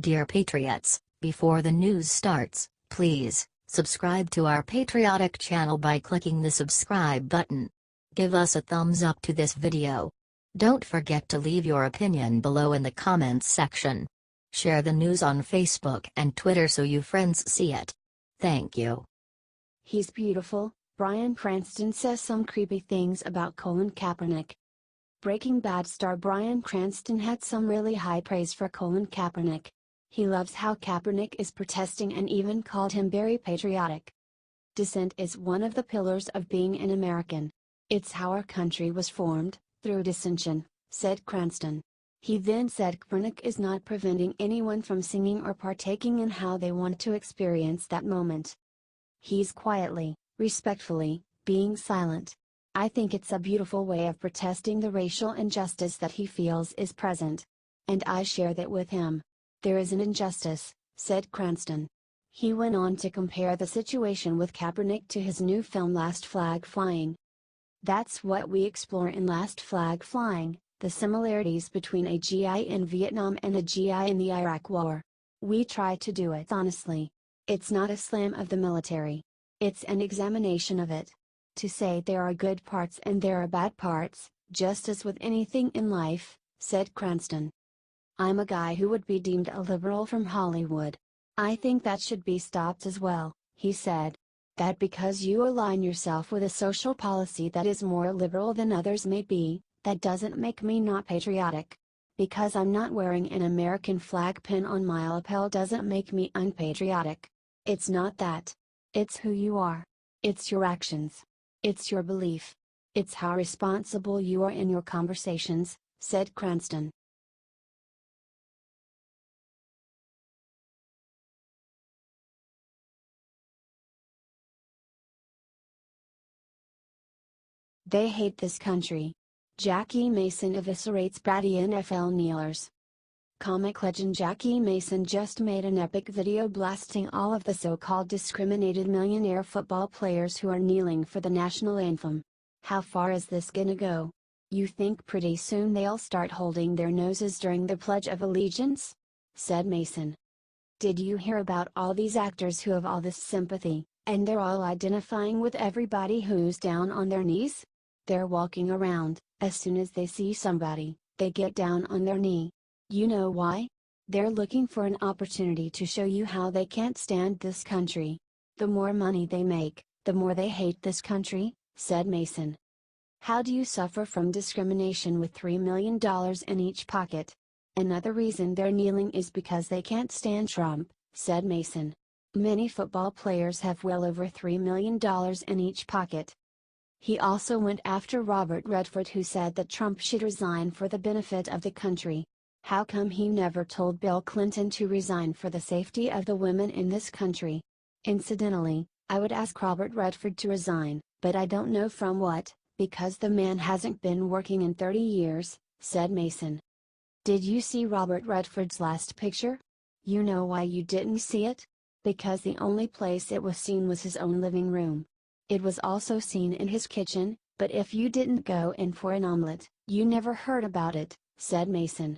Dear Patriots, before the news starts, please, subscribe to our patriotic channel by clicking the subscribe button. Give us a thumbs up to this video. Don't forget to leave your opinion below in the comments section. Share the news on Facebook and Twitter so you friends see it. Thank you. He's beautiful. Bryan Cranston says some creepy things about Colin Kaepernick. Breaking Bad star Bryan Cranston had some really high praise for Colin Kaepernick. He loves how Kaepernick is protesting and even called him very patriotic. Dissent is one of the pillars of being an American. It's how our country was formed, through dissension, said Cranston. He then said Kaepernick is not preventing anyone from singing or partaking in how they want to experience that moment. He's quietly, respectfully, being silent. I think it's a beautiful way of protesting the racial injustice that he feels is present. And I share that with him. There is an injustice, said Cranston. He went on to compare the situation with Kaepernick to his new film Last Flag Flying. That's what we explore in Last Flag Flying, the similarities between a GI in Vietnam and a GI in the Iraq War. We try to do it honestly. It's not a slam of the military. It's an examination of it. To say there are good parts and there are bad parts, just as with anything in life, said Cranston. I'm a guy who would be deemed a liberal from Hollywood. I think that should be stopped as well, he said. That because you align yourself with a social policy that is more liberal than others may be, that doesn't make me not patriotic. Because I'm not wearing an American flag pin on my lapel doesn't make me unpatriotic. It's not that. It's who you are. It's your actions. It's your belief. It's how responsible you are in your conversations, said Cranston. They hate this country. Jackie Mason eviscerates bratty NFL kneelers. Comic legend Jackie Mason just made an epic video blasting all of the so-called discriminated millionaire football players who are kneeling for the national anthem. How far is this gonna go? You think pretty soon they'll start holding their noses during the Pledge of Allegiance? Said Mason. Did you hear about all these actors who have all this sympathy, and they're all identifying with everybody who's down on their knees? They're walking around, as soon as they see somebody, they get down on their knee. You know why? They're looking for an opportunity to show you how they can't stand this country. The more money they make, the more they hate this country, said Mason. How do you suffer from discrimination with $3 million in each pocket? Another reason they're kneeling is because they can't stand Trump, said Mason. Many football players have well over $3 million in each pocket. He also went after Robert Redford, who said that Trump should resign for the benefit of the country. How come he never told Bill Clinton to resign for the safety of the women in this country? Incidentally, I would ask Robert Redford to resign, but I don't know from what, because the man hasn't been working in 30 years, said Mason. Did you see Robert Redford's last picture? You know why you didn't see it? Because the only place it was seen was his own living room. It was also seen in his kitchen, but if you didn't go in for an omelet, you never heard about it, said Mason.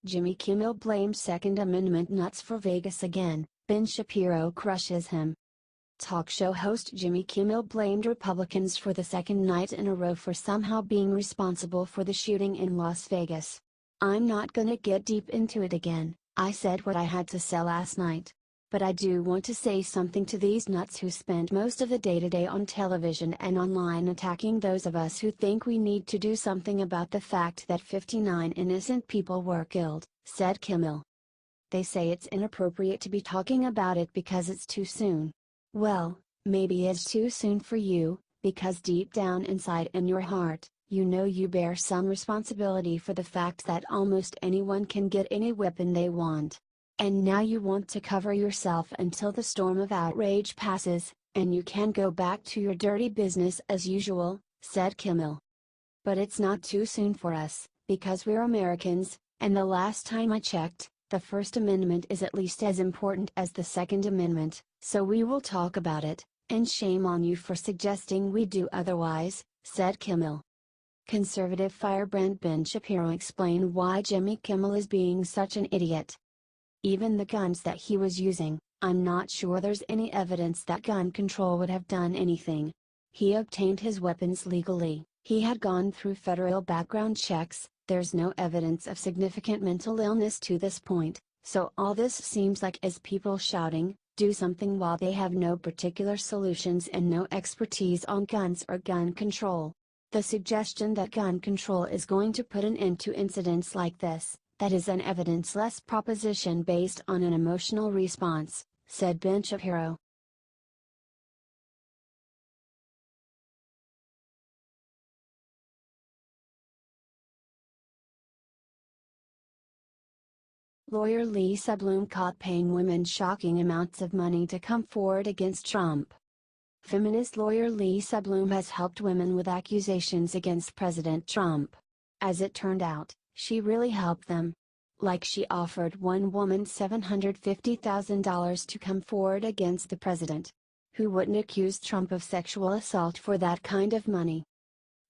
Jimmy Kimmel blames Second Amendment nuts for Vegas again. Ben Shapiro crushes him. Talk show host Jimmy Kimmel blamed Republicans for the second night in a row for somehow being responsible for the shooting in Las Vegas. I'm not gonna get deep into it again, I said what I had to say last night. But I do want to say something to these nuts who spend most of the day today on television and online attacking those of us who think we need to do something about the fact that 59 innocent people were killed, said Kimmel. They say it's inappropriate to be talking about it because it's too soon. Well, maybe it's too soon for you, because deep down inside in your heart, you know you bear some responsibility for the fact that almost anyone can get any weapon they want. And now you want to cover yourself until the storm of outrage passes, and you can go back to your dirty business as usual, said Kimmel. But it's not too soon for us, because we're Americans, and the last time I checked, the First Amendment is at least as important as the Second Amendment, so we will talk about it, And shame on you for suggesting we do otherwise, said Kimmel. Conservative firebrand Ben Shapiro explained why Jimmy Kimmel is being such an idiot. Even the guns that he was using, I'm not sure there's any evidence that gun control would have done anything. He obtained his weapons legally, he had gone through federal background checks, there's no evidence of significant mental illness to this point, so all this seems like is people shouting, do something while they have no particular solutions and no expertise on guns or gun control. The suggestion that gun control is going to put an end to incidents like this, that is an evidence-less proposition based on an emotional response, said Ben Shapiro. Lawyer Lisa Bloom caught paying women shocking amounts of money to come forward against Trump. Feminist lawyer Lisa Bloom has helped women with accusations against President Trump. As it turned out, she really helped them. Like she offered one woman $750,000 to come forward against the president. Who wouldn't accuse Trump of sexual assault for that kind of money?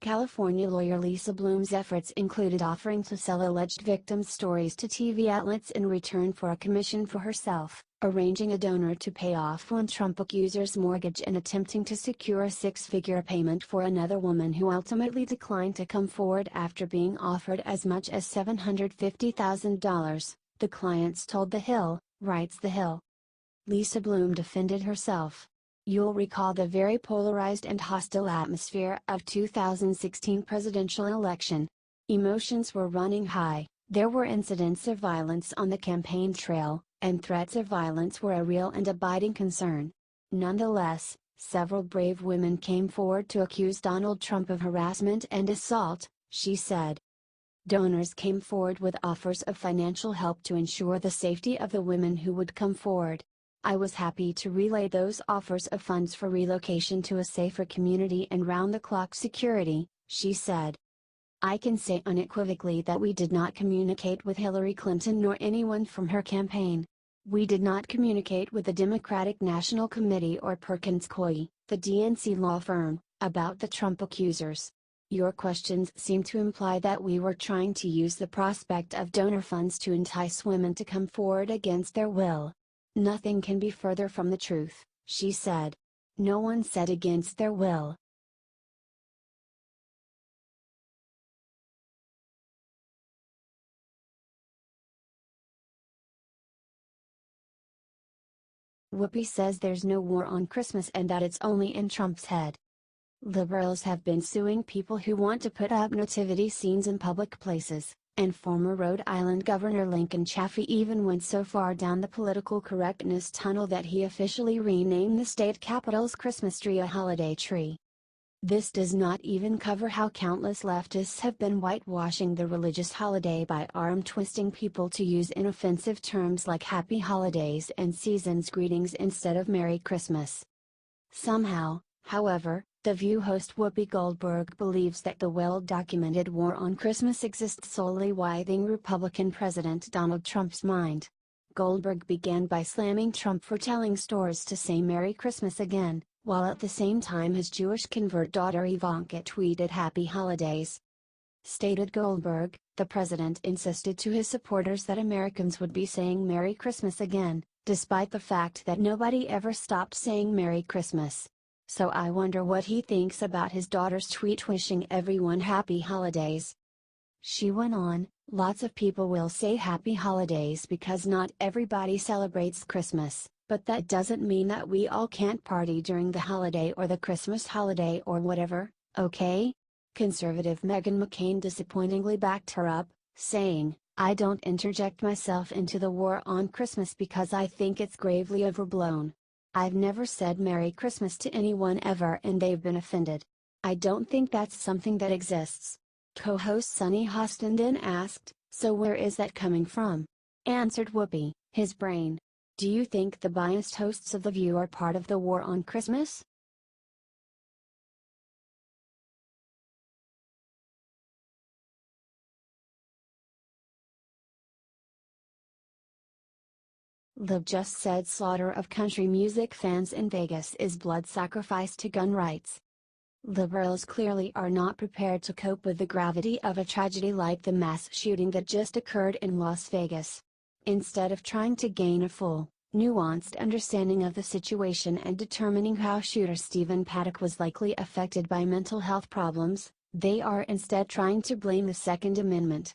California lawyer Lisa Bloom's efforts included offering to sell alleged victims' stories to TV outlets in return for a commission for herself, arranging a donor to pay off one Trump accuser's mortgage and attempting to secure a six-figure payment for another woman who ultimately declined to come forward after being offered as much as $750,000, the clients told The Hill, writes The Hill. Lisa Bloom defended herself. You'll recall the very polarized and hostile atmosphere of 2016 presidential election. Emotions were running high, there were incidents of violence on the campaign trail, and threats of violence were a real and abiding concern. Nonetheless, several brave women came forward to accuse Donald Trump of harassment and assault, she said. Donors came forward with offers of financial help to ensure the safety of the women who would come forward. I was happy to relay those offers of funds for relocation to a safer community and round-the-clock security, she said. I can say unequivocally that we did not communicate with Hillary Clinton nor anyone from her campaign. We did not communicate with the Democratic National Committee or Perkins Coie, the DNC law firm, about the Trump accusers. Your questions seem to imply that we were trying to use the prospect of donor funds to entice women to come forward against their will. Nothing can be further from the truth, she said. No one said against their will. Whoopi says there's no war on Christmas and that it's only in Trump's head. Liberals have been suing people who want to put up nativity scenes in public places, and former Rhode Island Governor Lincoln Chafee even went so far down the political correctness tunnel that he officially renamed the state capitol's Christmas tree a holiday tree. This does not even cover how countless leftists have been whitewashing the religious holiday by arm-twisting people to use inoffensive terms like Happy Holidays and Season's Greetings instead of Merry Christmas. Somehow, however, The View host Whoopi Goldberg believes that the well-documented war on Christmas exists solely within Republican President Donald Trump's mind. Goldberg began by slamming Trump for telling stores to say Merry Christmas again, while at the same time his Jewish convert daughter Ivanka tweeted Happy Holidays. Stated Goldberg, the president insisted to his supporters that Americans would be saying Merry Christmas again, despite the fact that nobody ever stopped saying Merry Christmas. So I wonder what he thinks about his daughter's tweet wishing everyone happy holidays. She went on, lots of people will say happy holidays because not everybody celebrates Christmas, but that doesn't mean that we all can't party during the holiday or the Christmas holiday or whatever, okay? Conservative Meghan McCain disappointingly backed her up, saying, I don't interject myself into the war on Christmas because I think it's gravely overblown. I've never said Merry Christmas to anyone ever and they've been offended. I don't think that's something that exists. Co-host Sunny Hostin then asked, so where is that coming from? Answered Whoopi, his brain. Do you think the biased hosts of The View are part of the war on Christmas? Lib just said slaughter of country music fans in Vegas is blood sacrifice to gun rights. Liberals clearly are not prepared to cope with the gravity of a tragedy like the mass shooting that just occurred in Las Vegas. Instead of trying to gain a full, nuanced understanding of the situation and determining how shooter Stephen Paddock was likely affected by mental health problems, they are instead trying to blame the Second Amendment.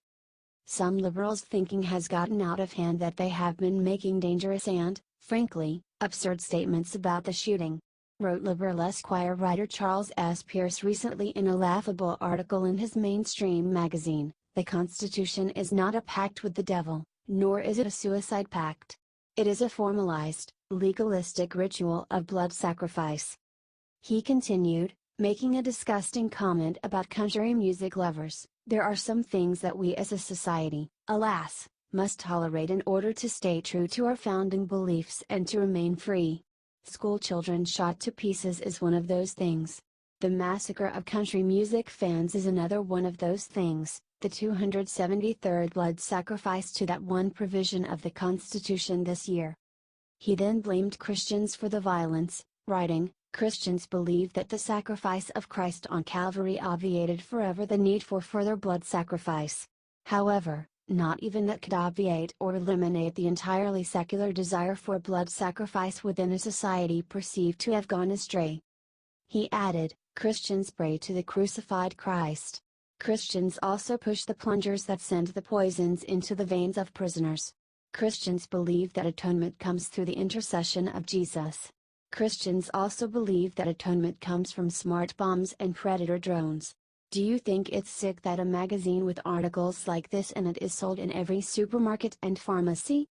Some liberals' thinking has gotten out of hand that they have been making dangerous and, frankly, absurd statements about the shooting, wrote Liberal Esquire writer Charles S. Pierce recently in a laughable article in his mainstream magazine. The Constitution is not a pact with the devil, nor is it a suicide pact. It is a formalized, legalistic ritual of blood sacrifice. He continued, making a disgusting comment about country music lovers. There are some things that we as a society, alas, must tolerate in order to stay true to our founding beliefs and to remain free. School children shot to pieces is one of those things. The massacre of country music fans is another one of those things, the 273rd blood sacrifice to that one provision of the Constitution this year. He then blamed Christians for the violence, writing, Christians believe that the sacrifice of Christ on Calvary obviated forever the need for further blood sacrifice. However, not even that could obviate or eliminate the entirely secular desire for blood sacrifice within a society perceived to have gone astray. He added, Christians pray to the crucified Christ. Christians also push the plungers that send the poisons into the veins of prisoners. Christians believe that atonement comes through the intercession of Jesus. Christians also believe that atonement comes from smart bombs and predator drones. Do you think it's sick that a magazine with articles like this in it is sold in every supermarket and pharmacy?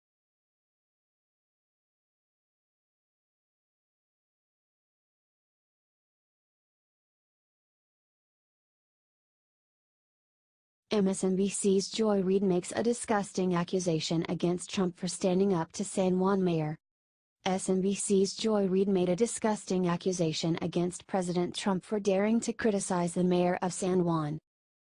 MSNBC's Joy Reid makes a disgusting accusation against Trump for standing up to San Juan mayor. SNBC's Joy Reid made a disgusting accusation against President Trump for daring to criticize the mayor of San Juan.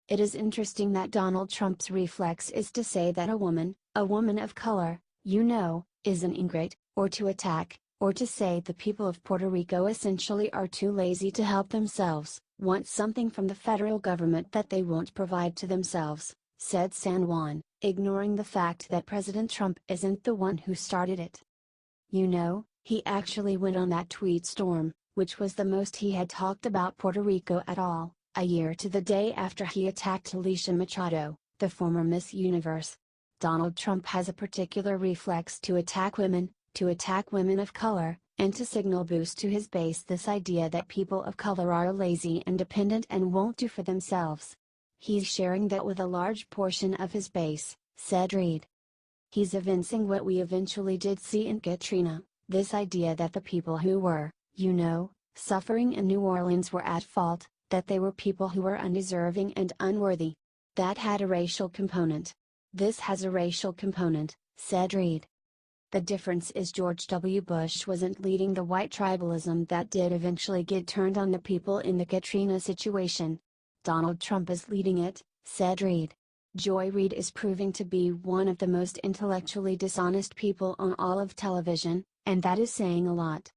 It is interesting that Donald Trump's reflex is to say that a woman of color, is an ingrate, or to attack, or to say the people of Puerto Rico essentially are too lazy to help themselves, want something from the federal government that they won't provide to themselves, said San Juan, ignoring the fact that President Trump isn't the one who started it. He actually went on that tweet storm, which was the most he had talked about Puerto Rico at all, a year to the day after he attacked Alicia Machado, the former Miss Universe. Donald Trump has a particular reflex to attack women of color, and to signal boost to his base this idea that people of color are lazy and dependent and won't do for themselves. He's sharing that with a large portion of his base, said Reid. He's evincing what we eventually did see in Katrina, this idea that the people who were, suffering in New Orleans were at fault, that they were people who were undeserving and unworthy. That had a racial component. This has a racial component, said Reid. The difference is George W. Bush wasn't leading the white tribalism that did eventually get turned on the people in the Katrina situation. Donald Trump is leading it, said Reid. Joy Reid is proving to be one of the most intellectually dishonest people on all of television, and that is saying a lot.